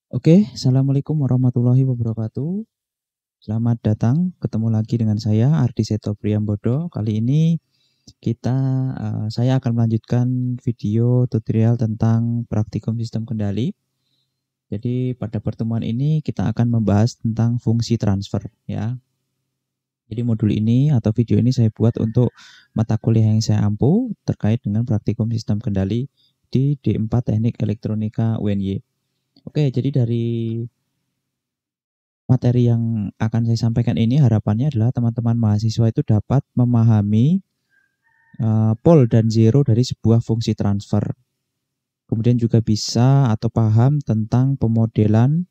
Oke, assalamualaikum warahmatullahi wabarakatuh. Selamat datang, ketemu lagi dengan saya Ardi Seto Priambodo. Kali ini saya akan melanjutkan video tutorial tentang praktikum sistem kendali. Jadi pada pertemuan ini kita akan membahas tentang fungsi transfer ya. Jadi modul ini atau video ini saya buat untuk mata kuliah yang saya ampu terkait dengan praktikum sistem kendali di D4 Teknik Elektronika UNY. Oke, jadi dari materi yang akan saya sampaikan ini harapannya adalah teman-teman mahasiswa itu dapat memahami pole dan zero dari sebuah fungsi transfer. Kemudian juga bisa atau paham tentang pemodelan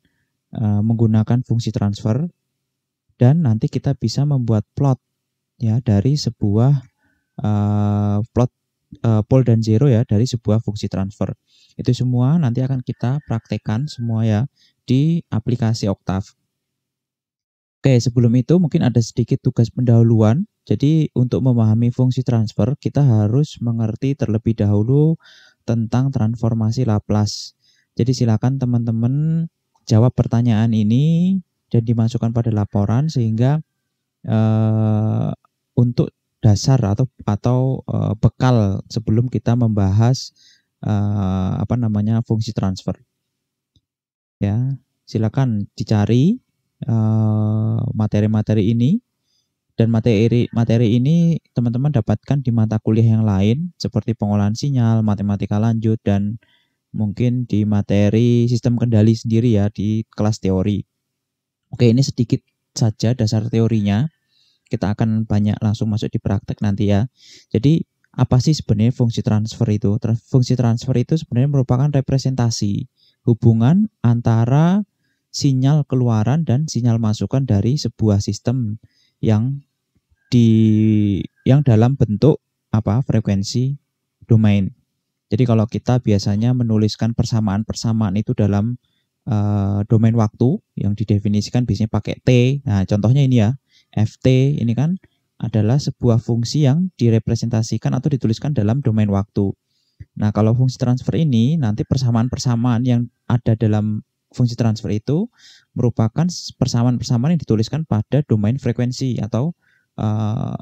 menggunakan fungsi transfer, dan nanti kita bisa membuat plot ya dari sebuah plot pole dan zero ya dari sebuah fungsi transfer. Itu semua nanti akan kita praktekkan semua ya di aplikasi Octave. Oke, sebelum itu mungkin ada sedikit tugas pendahuluan. Jadi untuk memahami fungsi transfer, kita harus mengerti terlebih dahulu tentang transformasi Laplace. Jadi silakan teman-teman jawab pertanyaan ini dan dimasukkan pada laporan sehingga untuk dasar atau bekal sebelum kita membahas fungsi transfer. Ya, silakan dicari materi-materi ini, dan materi ini teman-teman dapatkan di mata kuliah yang lain seperti pengolahan sinyal, matematika lanjut, dan mungkin di materi sistem kendali sendiri ya di kelas teori. Oke, ini sedikit saja dasar teorinya. Kita akan banyak langsung masuk di praktek nanti ya. Jadi apa sih sebenarnya fungsi transfer itu? Fungsi transfer itu sebenarnya merupakan representasi hubungan antara sinyal keluaran dan sinyal masukan dari sebuah sistem yang dalam bentuk frekuensi domain. Jadi kalau kita biasanya menuliskan persamaan-persamaan itu dalam domain waktu yang didefinisikan biasanya pakai T. Nah, contohnya ini ya, Ft ini kan adalah sebuah fungsi yang direpresentasikan atau dituliskan dalam domain waktu. Nah, kalau fungsi transfer ini nanti persamaan-persamaan yang ada dalam fungsi transfer itu merupakan persamaan-persamaan yang dituliskan pada domain frekuensi atau uh,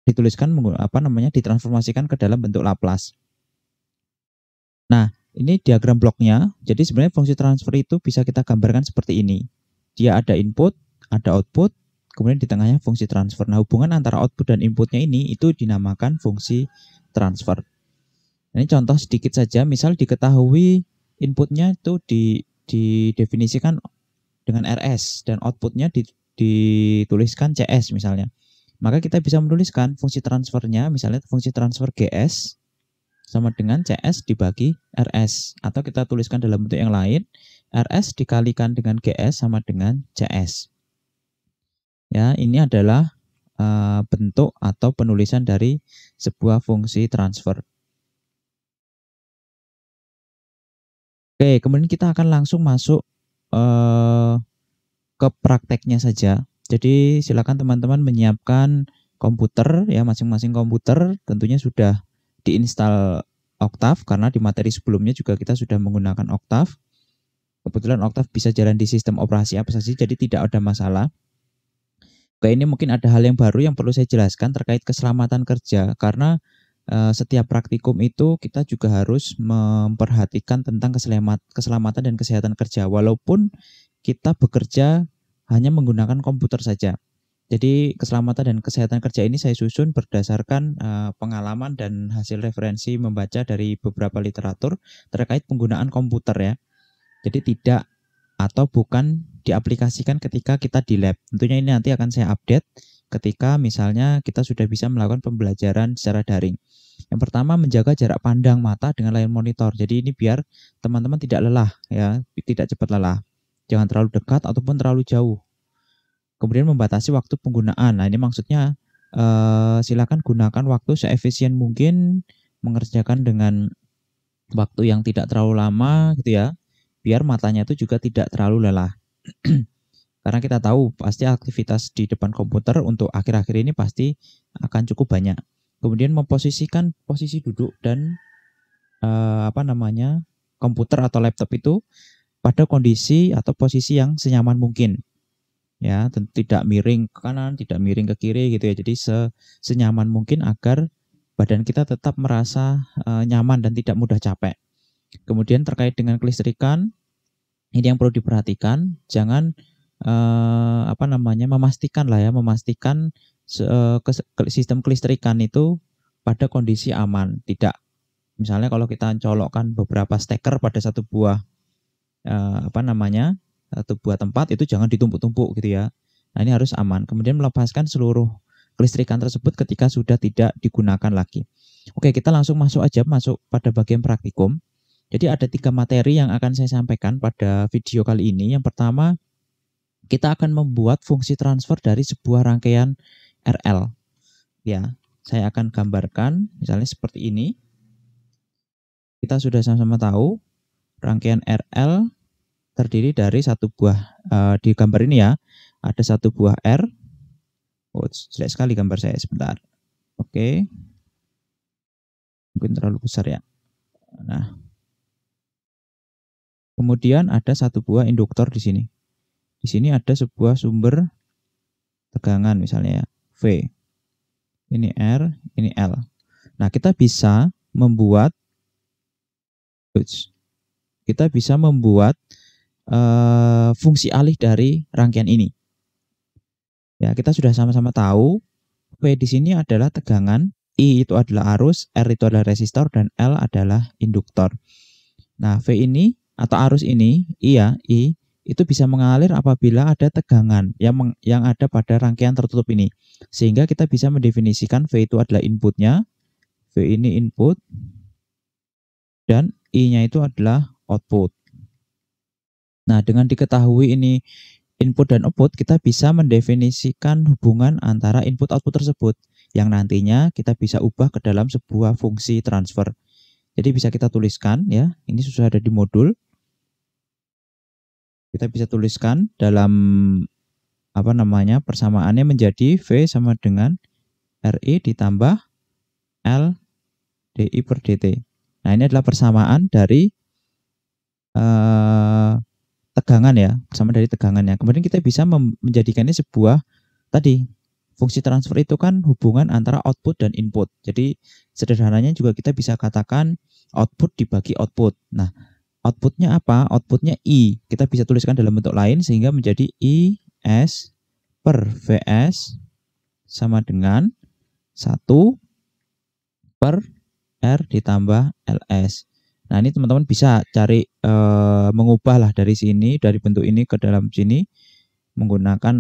ditransformasikan ke dalam bentuk Laplace. Nah, ini diagram bloknya. Jadi sebenarnya fungsi transfer itu bisa kita gambarkan seperti ini. Dia ada input, ada output, kemudian di tengahnya fungsi transfer. Nah, hubungan antara output dan inputnya ini itu dinamakan fungsi transfer. Ini contoh sedikit saja, misal diketahui inputnya itu didefinisikan dengan RS dan outputnya dituliskan CS misalnya. Maka kita bisa menuliskan fungsi transfernya, misalnya fungsi transfer GS sama dengan CS dibagi RS. Atau kita tuliskan dalam bentuk yang lain, RS dikalikan dengan GS sama dengan CS. Ya, ini adalah bentuk atau penulisan dari sebuah fungsi transfer. Oke, kemudian kita akan langsung masuk ke prakteknya saja. Jadi silakan teman-teman menyiapkan komputer ya, masing-masing komputer tentunya sudah diinstal Octave karena di materi sebelumnya juga kita sudah menggunakan Octave. Kebetulan Octave bisa jalan di sistem operasi apa saja, jadi tidak ada masalah. Oke, ini mungkin ada hal yang baru yang perlu saya jelaskan terkait keselamatan kerja, karena setiap praktikum itu kita juga harus memperhatikan tentang keselamatan dan kesehatan kerja walaupun kita bekerja hanya menggunakan komputer saja. Jadi keselamatan dan kesehatan kerja ini saya susun berdasarkan pengalaman dan hasil referensi membaca dari beberapa literatur terkait penggunaan komputer ya. Jadi tidak atau bukan diaplikasikan ketika kita di lab. Tentunya ini nanti akan saya update ketika misalnya kita sudah bisa melakukan pembelajaran secara daring. Yang pertama, menjaga jarak pandang mata dengan layar monitor. Jadi ini biar teman-teman tidak lelah ya, tidak cepat lelah. Jangan terlalu dekat ataupun terlalu jauh. Kemudian membatasi waktu penggunaan. Nah, ini maksudnya silakan gunakan waktu seefisien mungkin, mengerjakan dengan waktu yang tidak terlalu lama gitu ya, biar matanya itu juga tidak terlalu lelah. Karena kita tahu pasti aktivitas di depan komputer untuk akhir-akhir ini pasti akan cukup banyak. Kemudian memposisikan posisi duduk dan komputer atau laptop itu pada kondisi atau posisi yang senyaman mungkin. Ya, tidak miring ke kanan, tidak miring ke kiri gitu ya. Jadi senyaman mungkin agar badan kita tetap merasa nyaman dan tidak mudah capek. Kemudian terkait dengan kelistrikan, ini yang perlu diperhatikan, jangan memastikan sistem kelistrikan itu pada kondisi aman. Tidak, misalnya kalau kita colokkan beberapa steker pada satu buah satu buah tempat, itu jangan ditumpuk-tumpuk gitu ya. Nah, ini harus aman. Kemudian melepaskan seluruh kelistrikan tersebut ketika sudah tidak digunakan lagi. Oke, kita langsung masuk pada bagian praktikum. Jadi ada 3 materi yang akan saya sampaikan pada video kali ini. Yang pertama, kita akan membuat fungsi transfer dari sebuah rangkaian RL. Ya, saya akan gambarkan misalnya seperti ini. Kita sudah sama-sama tahu rangkaian RL terdiri dari satu buah, di gambar ini ya, ada satu buah R. Oh, jelek sekali gambar saya, sebentar. Oke. Mungkin terlalu besar ya. Nah, kemudian ada satu buah induktor di sini. Di sini ada sebuah sumber tegangan misalnya ya, V. Ini R, ini L. Nah, kita bisa membuat fungsi alih dari rangkaian ini. Ya, kita sudah sama-sama tahu V di sini adalah tegangan, I itu adalah arus, R itu adalah resistor, dan L adalah induktor. Nah, V ini atau arus ini, I itu bisa mengalir apabila ada tegangan yang ada pada rangkaian tertutup ini. Sehingga kita bisa mendefinisikan V itu adalah inputnya, V ini input, dan I-nya itu adalah output. Nah, dengan diketahui ini input dan output, kita bisa mendefinisikan hubungan antara input-output tersebut, yang nantinya kita bisa ubah ke dalam sebuah fungsi transfer. Jadi bisa kita tuliskan ya, ini sudah ada di modul. Kita bisa tuliskan dalam persamaannya menjadi V sama dengan RI ditambah L DI per DT. Nah, ini adalah persamaan dari tegangan ya, sama dari tegangannya. Kemudian kita bisa menjadikannya sebuah fungsi transfer itu kan hubungan antara output dan input. Jadi sederhananya juga kita bisa katakan output dibagi output. Nah, outputnya apa? Outputnya I. Kita bisa tuliskan dalam bentuk lain sehingga menjadi IS per VS sama dengan 1 per R ditambah LS. Nah, ini teman-teman bisa cari mengubah lah dari sini, dari bentuk ini ke dalam sini menggunakan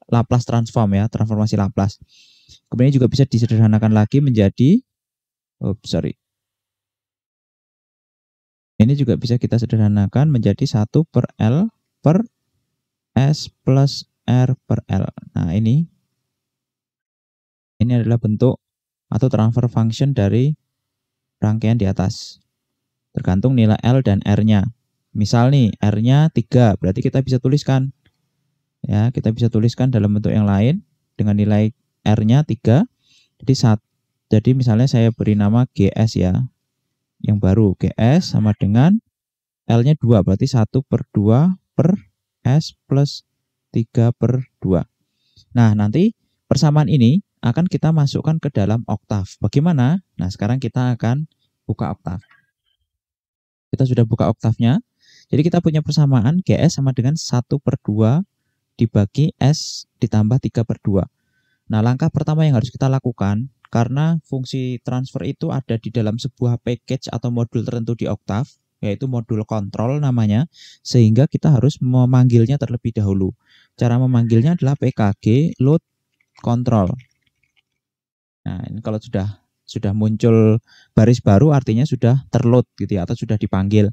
Laplace transform ya, transformasi Laplace. Kemudian juga bisa disederhanakan lagi menjadi ini juga bisa kita sederhanakan menjadi 1 per L per S plus R per L. Nah, ini adalah bentuk atau transfer function dari rangkaian di atas. Tergantung nilai L dan R-nya. Misal nih, R-nya 3, berarti kita bisa tuliskan. Ya, kita bisa tuliskan dalam bentuk yang lain dengan nilai R-nya 3. Jadi misalnya saya beri nama GS ya. Yang baru, GS sama dengan L-nya 2, berarti 1 per 2 per S plus 3 per 2. Nah, nanti persamaan ini akan kita masukkan ke dalam oktav. Bagaimana? Nah, sekarang kita akan buka oktav. Kita sudah buka oktavnya. Jadi kita punya persamaan GS sama dengan 1 per 2 dibagi S ditambah 3 per 2. Nah, langkah pertama yang harus kita lakukan, karena fungsi transfer itu ada di dalam sebuah package atau modul tertentu di oktav, yaitu modul kontrol namanya, sehingga kita harus memanggilnya terlebih dahulu. Cara memanggilnya adalah PKG load control. Nah, ini kalau sudah muncul baris baru artinya sudah terload gitu ya, atau sudah dipanggil.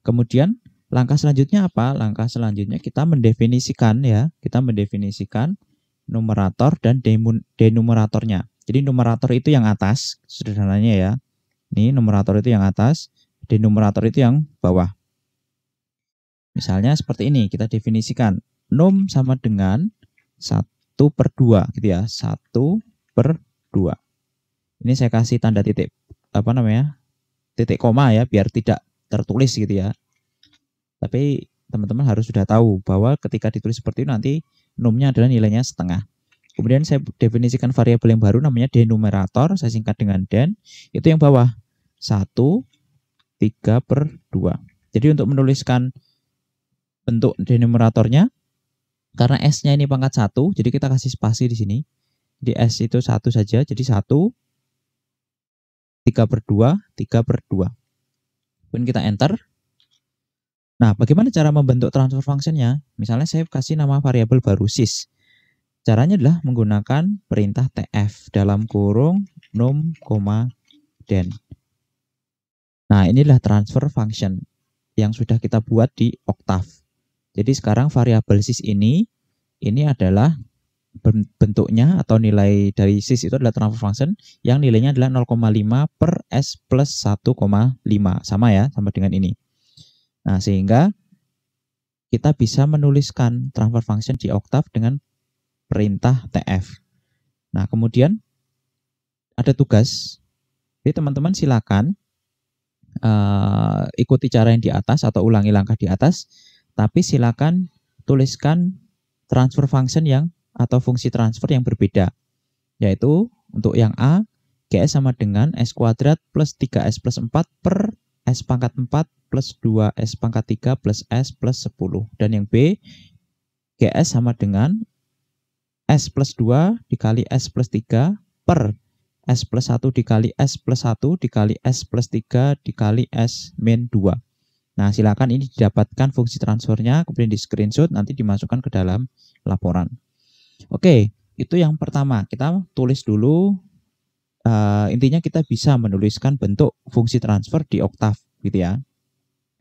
Kemudian langkah selanjutnya apa? Langkah selanjutnya kita mendefinisikan numerator dan denumeratornya. Jadi numerator itu yang atas, sederhananya ya. Ini numerator itu yang atas, denumerator itu yang bawah. Misalnya seperti ini, kita definisikan num sama dengan 1 per 2 gitu ya, 1 per 2. Ini saya kasih tanda titik titik koma ya, biar tidak tertulis gitu ya. Tapi teman-teman harus sudah tahu bahwa ketika ditulis seperti itu nanti numnya adalah nilainya setengah. Kemudian saya definisikan variabel yang baru namanya denumerator, saya singkat dengan den, itu yang bawah 1, 3/2. Jadi untuk menuliskan bentuk denumeratornya, karena S-nya ini pangkat 1, jadi kita kasih spasi di sini. Di S itu 1 saja, jadi 1, 3/2, 3/2. Kemudian kita enter. Nah, bagaimana cara membentuk transfer function-nya? Misalnya saya kasih nama variabel baru sys. Caranya adalah menggunakan perintah tf dalam kurung num, den. Nah, inilah transfer function yang sudah kita buat di Octave. Jadi sekarang variabel sys ini adalah bentuknya atau nilai dari sys itu adalah transfer function yang nilainya adalah 0,5 per S plus 1,5. Sama ya, sama dengan ini. Nah, sehingga kita bisa menuliskan transfer function di Octave dengan perintah tf. Nah, kemudian ada tugas. Jadi teman-teman silakan ikuti cara yang di atas atau ulangi langkah di atas, tapi silakan tuliskan transfer function yang atau fungsi transfer yang berbeda, yaitu untuk yang A, GS sama dengan S kuadrat plus 3S plus 4 per S pangkat 4 plus 2S pangkat 3 plus S plus 10. Dan yang B, GS sama dengan S plus 2 dikali S plus 3 per S plus 1 dikali S plus 1 dikali S plus 3 dikali S min 2. Nah, silakan ini didapatkan fungsi transfernya, kemudian di screenshot, nanti dimasukkan ke dalam laporan. Oke, itu yang pertama. Kita tulis dulu, intinya kita bisa menuliskan bentuk fungsi transfer di Octave, gitu ya.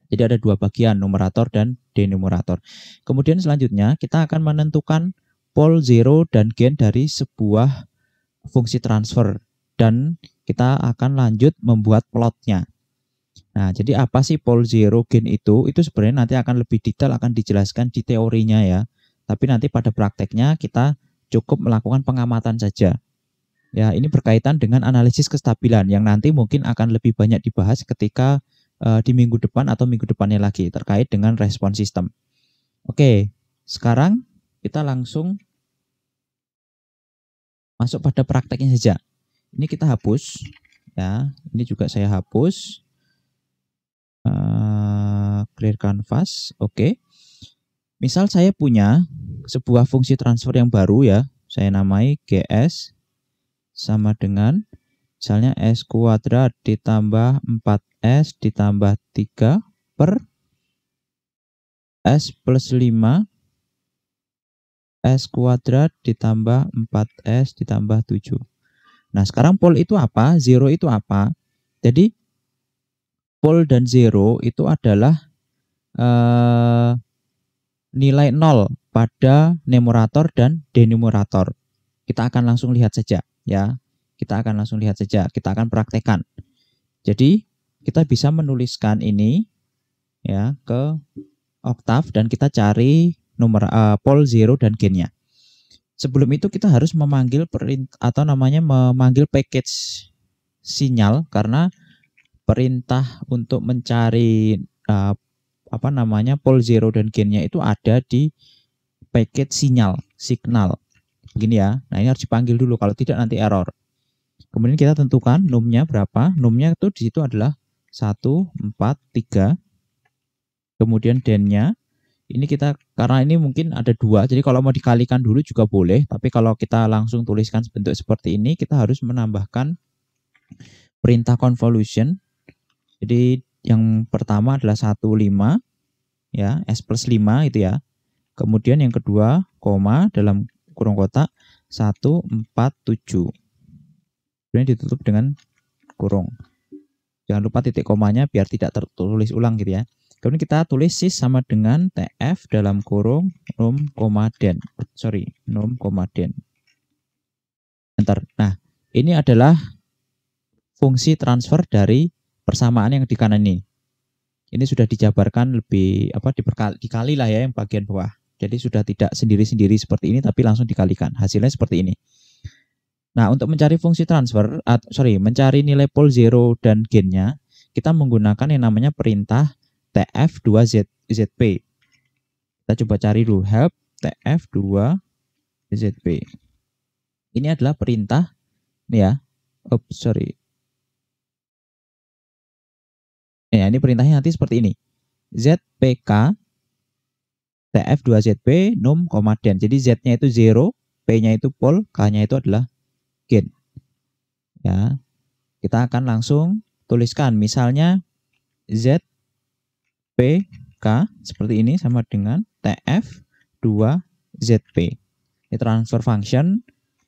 Jadi ada dua bagian, numerator dan denumerator. Kemudian selanjutnya kita akan menentukan pol, zero, dan gain dari sebuah fungsi transfer. Dan kita akan lanjut membuat plotnya. Nah, jadi apa sih pol, zero, gain itu? Itu sebenarnya nanti akan lebih detail, akan dijelaskan di teorinya ya. Tapi nanti pada prakteknya kita cukup melakukan pengamatan saja. Ya, ini berkaitan dengan analisis kestabilan yang nanti mungkin akan lebih banyak dibahas ketika di minggu depan atau minggu depannya lagi terkait dengan respon sistem. Oke, sekarang kita langsung masuk pada prakteknya saja. Ini kita hapus, ya. Ini juga saya hapus. Clear canvas, oke. Misal saya punya sebuah fungsi transfer yang baru ya, saya namai GS sama dengan misalnya S kuadrat ditambah 4S ditambah 3 per S plus 5 S kuadrat ditambah 4S ditambah 7. Nah, sekarang pol itu apa? Zero itu apa? Jadi pol dan zero itu adalah nilai 0 pada numerator dan denumerator. Kita akan langsung lihat saja ya. Kita akan langsung lihat saja. Kita akan praktekkan. Jadi kita bisa menuliskan ini ya ke Octave dan kita cari nomor pol, zero, dan gainnya. Sebelum itu kita harus memanggil atau namanya memanggil package sinyal, karena perintah untuk mencari pol, zero, dan gainnya itu ada di package signal begini ya. Nah, ini harus dipanggil dulu, kalau tidak nanti error. Kemudian kita tentukan numnya berapa. Numnya itu di situ adalah 1, 4, 3. Kemudian dennya ini kita, karena ini mungkin ada 2, jadi kalau mau dikalikan dulu juga boleh, tapi kalau kita langsung tuliskan bentuk seperti ini, kita harus menambahkan perintah convolution. Jadi yang pertama adalah 1, 5 ya, S plus 5 itu ya. Kemudian yang kedua, koma dalam kurung kotak 1, 4, 7. Kemudian ditutup dengan kurung. Jangan lupa titik komanya biar tidak tertulis ulang gitu ya. Kemudian kita tulis sys sama dengan tf dalam kurung num, den. Num, den. Enter. Nah, ini adalah fungsi transfer dari persamaan yang di kanan ini. Ini sudah dijabarkan lebih dikali lah ya yang bagian bawah. Jadi sudah tidak sendiri-sendiri seperti ini, tapi langsung dikalikan. Hasilnya seperti ini. Nah, untuk mencari fungsi transfer, mencari nilai pol, zero, dan gainnya, kita menggunakan yang namanya perintah tf2zp. Kita coba cari dulu help tf2zp. Ini adalah perintah nih ya. Sorry. Ya, ini perintahnya nanti seperti ini. ZPK TF2ZP num, den. Jadi Z-nya itu 0, P-nya itu pol, K-nya itu adalah gain. Ya. Kita akan langsung tuliskan misalnya ZPK seperti ini sama dengan TF2ZP. Ini transfer function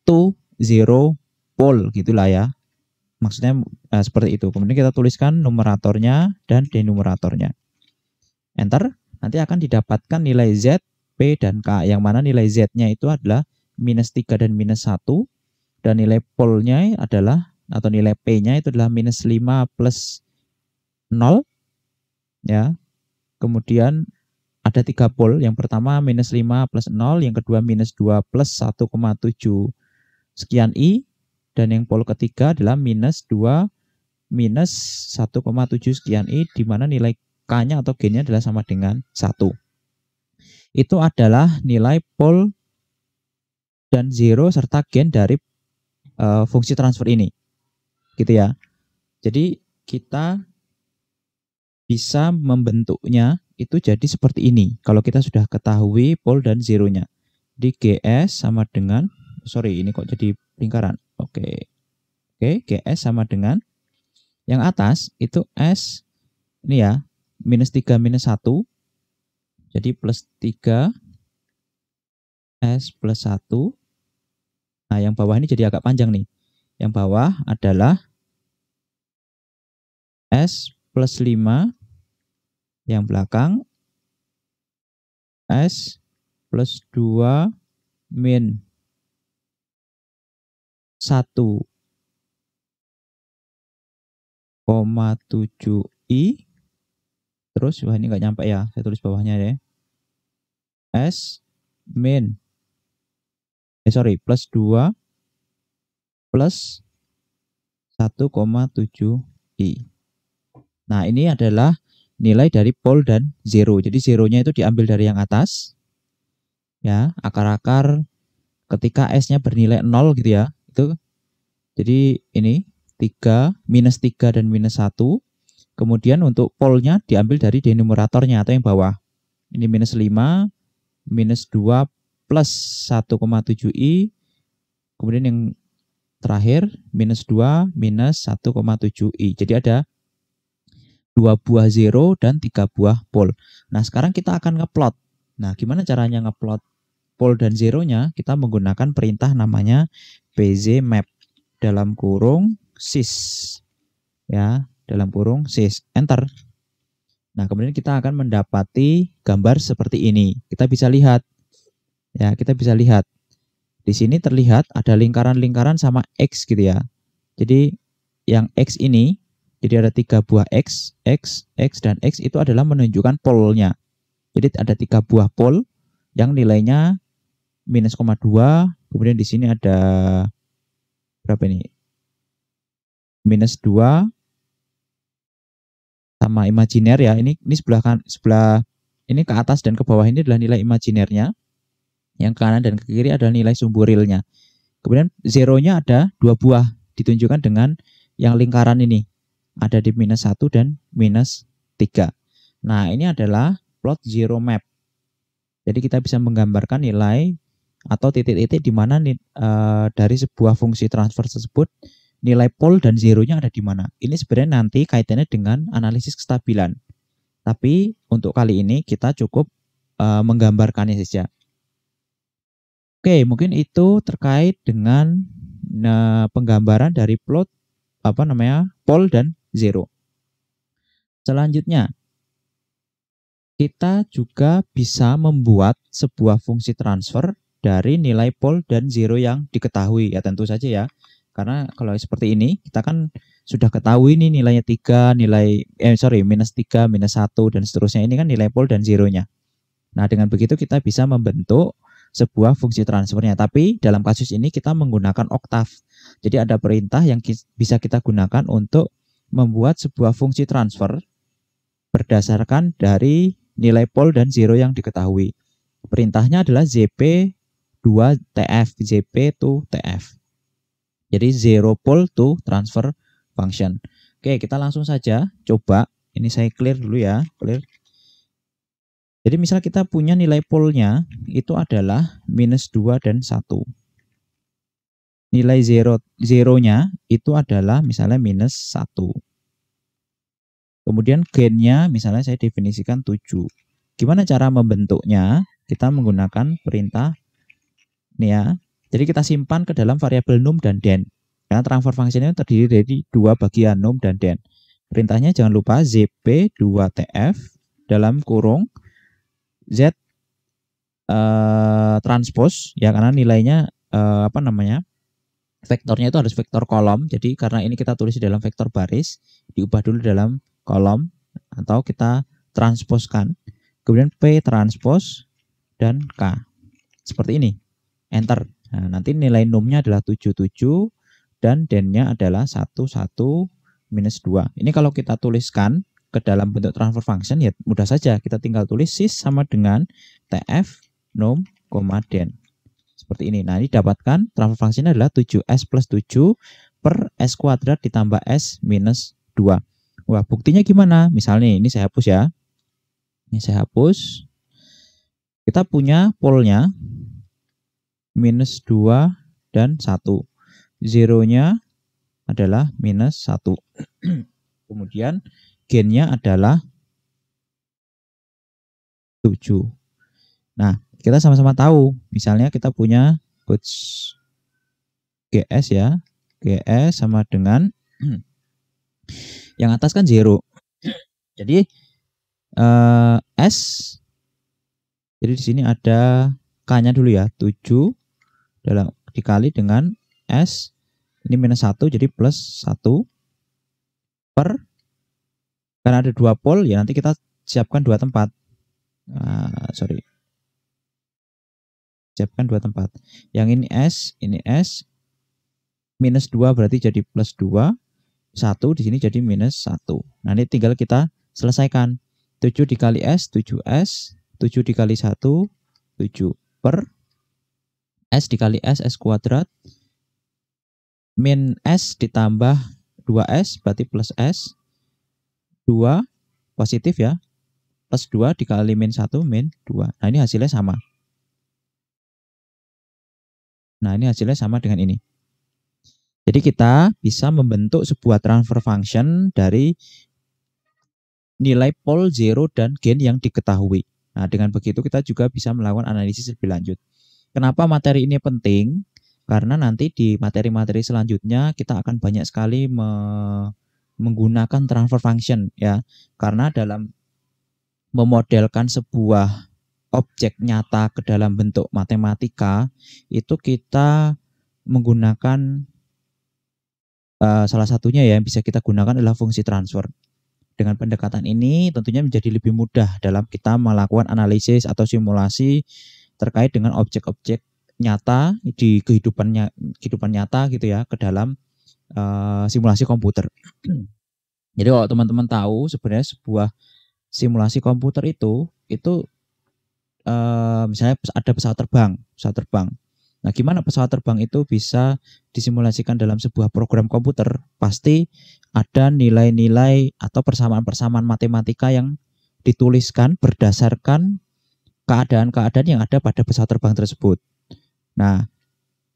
to 0 pol gitulah ya. Maksudnya seperti itu. Kemudian kita tuliskan numeratornya dan denumeratornya. Enter. Nanti akan didapatkan nilai Z, P, dan K. Yang mana nilai Z-nya itu adalah -3 dan -1. Dan nilai polnya adalah, atau nilai P-nya itu adalah -5 plus 0. Ya. Kemudian ada 3 pol. Yang pertama -5 plus 0. Yang kedua -2 plus 1,7 sekian I. Dan yang pol ketiga adalah -2 minus 1,7 sekian I, di mana nilai K-nya atau G-nya adalah sama dengan 1. Itu adalah nilai pol dan 0 serta gain dari fungsi transfer ini. Gitu ya. Jadi kita bisa membentuknya itu jadi seperti ini. Kalau kita sudah ketahui pol dan 0-nya. Di GS sama dengan, sorry ini kok jadi lingkaran. Oke, GS sama dengan yang atas itu S, ini ya, -3 -1, jadi plus 3 S plus 1. Nah yang bawah ini jadi agak panjang nih. Yang bawah adalah S plus 5, yang belakang S plus 2 min 1,7 I. Terus, wah ini nggak nyampe ya, saya tulis bawahnya ya. S min, plus 2 plus 1,7 I. Nah ini adalah nilai dari pol dan 0. Jadi 0-nya itu diambil dari yang atas. Ya, akar-akar ketika S-nya bernilai 0 gitu ya. Itu. Jadi ini 3, -3 dan -1. Kemudian untuk polnya diambil dari denumeratornya atau yang bawah. Ini -5, -2 plus 1,7 I. Kemudian yang terakhir -2 minus 1,7 I. Jadi ada 2 buah 0 dan 3 buah pol. Nah sekarang kita akan ngeplot. Nah gimana caranya ngeplot pol dan 0-nya? Kita menggunakan perintah namanya pzmap dalam kurung sys. Ya, dalam kurung sys. Enter. Nah kemudian kita akan mendapati gambar seperti ini. Kita bisa lihat. Ya, kita bisa lihat. Di sini terlihat ada lingkaran-lingkaran sama X gitu ya. Jadi yang X ini, jadi ada 3 buah X, dan X itu adalah menunjukkan polnya. Jadi ada 3 buah pol yang nilainya -,2. Kemudian di sini ada berapa ini? -2 sama imajiner ya. Ini sebelah ini ke atas dan ke bawah ini adalah nilai imajinernya. Yang ke kanan dan ke kiri adalah nilai sumbu realnya. Kemudian 0-nya ada 2 buah, ditunjukkan dengan yang lingkaran ini. Ada di -1 dan -3. Nah, ini adalah plot zero map. Jadi kita bisa menggambarkan nilai atau titik-titik di mana dari sebuah fungsi transfer tersebut nilai pol dan 0-nya ada di mana. Ini sebenarnya nanti kaitannya dengan analisis kestabilan. Tapi untuk kali ini kita cukup menggambarkannya saja. Oke, mungkin itu terkait dengan penggambaran dari plot pol dan 0. Selanjutnya, kita juga bisa membuat sebuah fungsi transfer dari nilai pol dan 0 yang diketahui. Ya tentu saja ya. Karena kalau seperti ini, kita kan sudah ketahui nih nilainya 3, -3, -1, dan seterusnya. Ini kan nilai pol dan 0-nya. Nah, dengan begitu kita bisa membentuk sebuah fungsi transfernya. Tapi dalam kasus ini kita menggunakan oktav. Jadi ada perintah yang bisa kita gunakan untuk membuat sebuah fungsi transfer berdasarkan dari nilai pol dan zero yang diketahui. Perintahnya adalah ZP2TF, ZP to TF. Jadi zero pole to transfer function. Oke, kita langsung saja coba. Ini saya clear dulu ya, clear. Jadi misal kita punya nilai polnya itu adalah -2 dan 1. Nilai zeronya itu adalah misalnya -1. Kemudian gainnya misalnya saya definisikan 7. Gimana cara membentuknya? Kita menggunakan perintah ini ya. Jadi kita simpan ke dalam variabel num dan den. Karena transfer function ini terdiri dari dua bagian, num dan den. Perintahnya jangan lupa ZP2TF dalam kurung Z transpose ya, karena nilainya vektornya itu harus vektor kolom. Jadi karena ini kita tulis di dalam vektor baris, diubah dulu dalam kolom atau kita transposkan. Kemudian P transpose dan K. Seperti ini. Enter. Nah, nanti nilai numnya adalah 77 dan dennya adalah 11 minus 2. Ini kalau kita tuliskan ke dalam bentuk transfer function ya mudah saja. Kita tinggal tulis sys sama dengan TF num, den. Seperti ini. Nah, ini dapatkan transfer function adalah 7S plus 7 per S kuadrat ditambah S minus 2. Wah, buktinya gimana? Misalnya ini saya hapus ya. Ini saya hapus. Kita punya polnya -2 dan 1. Zeronya adalah -1. Kemudian gainnya adalah 7. Nah, kita sama-sama tahu. Misalnya kita punya coach GS ya. GS sama dengan yang atas kan 0. Jadi S. Jadi di sini ada K-nya dulu ya. 7 dalam dikali dengan S, ini -1 jadi plus 1 per, karena ada 2 pol ya nanti kita siapkan 2 tempat. Siapkan 2 tempat. Yang ini S, -2 berarti jadi plus 2, 1 di sini jadi -1. Nah, ini tinggal kita selesaikan. 7 dikali S, 7S, 7 dikali 1, 7 per S dikali S kuadrat min S ditambah 2S berarti plus S 2 positif ya, plus 2 dikali min 1 min 2. Nah, ini hasilnya sama. Nah, ini hasilnya sama dengan ini. Jadi kita bisa membentuk sebuah transfer function dari nilai pol, zero, dan gain yang diketahui. Nah, dengan begitu kita juga bisa melakukan analisis lebih lanjut. Kenapa materi ini penting? Karena nanti di materi-materi selanjutnya kita akan banyak sekali menggunakan transfer function ya. Karena dalam memodelkan sebuah objek nyata ke dalam bentuk matematika itu kita menggunakan salah satunya ya yang bisa kita gunakan adalah fungsi transfer. Dengan pendekatan ini tentunya menjadi lebih mudah dalam kita melakukan analisis atau simulasi terkait dengan objek-objek nyata di kehidupan nyata gitu ya ke dalam simulasi komputer. Jadi kalau teman-teman tahu sebenarnya sebuah simulasi komputer itu misalnya ada pesawat terbang. Nah, gimana pesawat terbang itu bisa disimulasikan dalam sebuah program komputer? Pasti ada nilai-nilai atau persamaan-persamaan matematika yang dituliskan berdasarkan keadaan-keadaan yang ada pada pesawat terbang tersebut. Nah,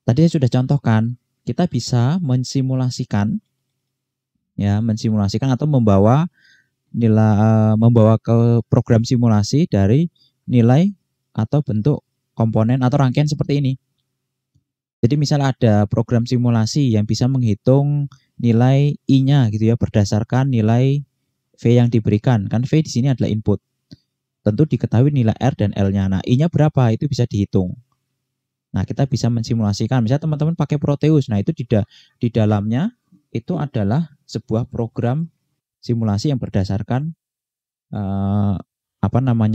tadi saya sudah contohkan, kita bisa mensimulasikan atau membawa ke program simulasi dari nilai atau bentuk komponen atau rangkaian seperti ini. Jadi misal ada program simulasi yang bisa menghitung nilai I-nya gitu ya berdasarkan nilai V yang diberikan. Kan V di sini adalah input. Tentu diketahui nilai R dan L-nya. Nah, I-nya berapa itu bisa dihitung. Nah, kita bisa mensimulasikan. Misalnya teman-teman pakai Proteus. Nah, itu di dalamnya itu adalah sebuah program simulasi yang berdasarkan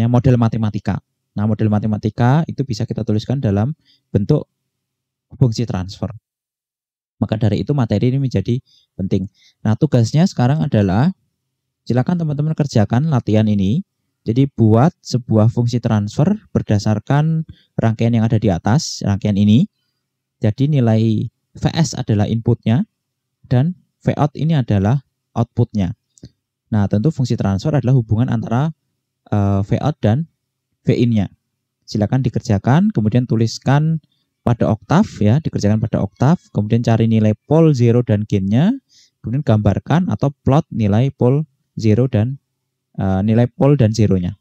model matematika. Nah, model matematika itu bisa kita tuliskan dalam bentuk fungsi transfer. Maka dari itu materi ini menjadi penting. Nah, tugasnya sekarang adalah silakan teman-teman kerjakan latihan ini. Jadi buat sebuah fungsi transfer berdasarkan rangkaian yang ada di atas, rangkaian ini. Jadi nilai VS adalah inputnya dan Vout ini adalah outputnya. Nah, tentu fungsi transfer adalah hubungan antara Vout dan Vin-nya. Silakan dikerjakan, kemudian tuliskan pada oktav ya, dikerjakan pada oktav, kemudian cari nilai pol 0 dan gain-nya, kemudian gambarkan atau plot nilai pol 0 dan nilai pol dan 0-nya.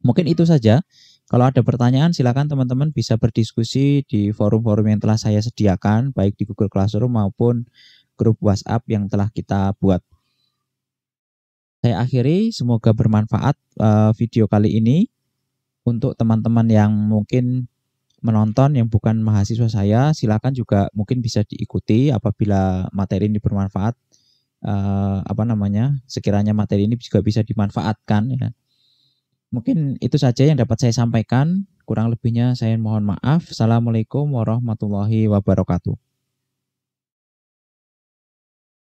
Mungkin itu saja. Kalau ada pertanyaan silakan teman-teman bisa berdiskusi di forum-forum yang telah saya sediakan, baik di Google Classroom maupun grup WhatsApp yang telah kita buat. Saya akhiri, semoga bermanfaat video kali ini. Untuk teman-teman yang mungkin menonton yang bukan mahasiswa saya, silakan juga mungkin bisa diikuti apabila materi ini bermanfaat. Sekiranya materi ini juga bisa dimanfaatkan ya. Mungkin itu saja yang dapat saya sampaikan. Kurang lebihnya saya mohon maaf. Assalamualaikum warahmatullahi wabarakatuh.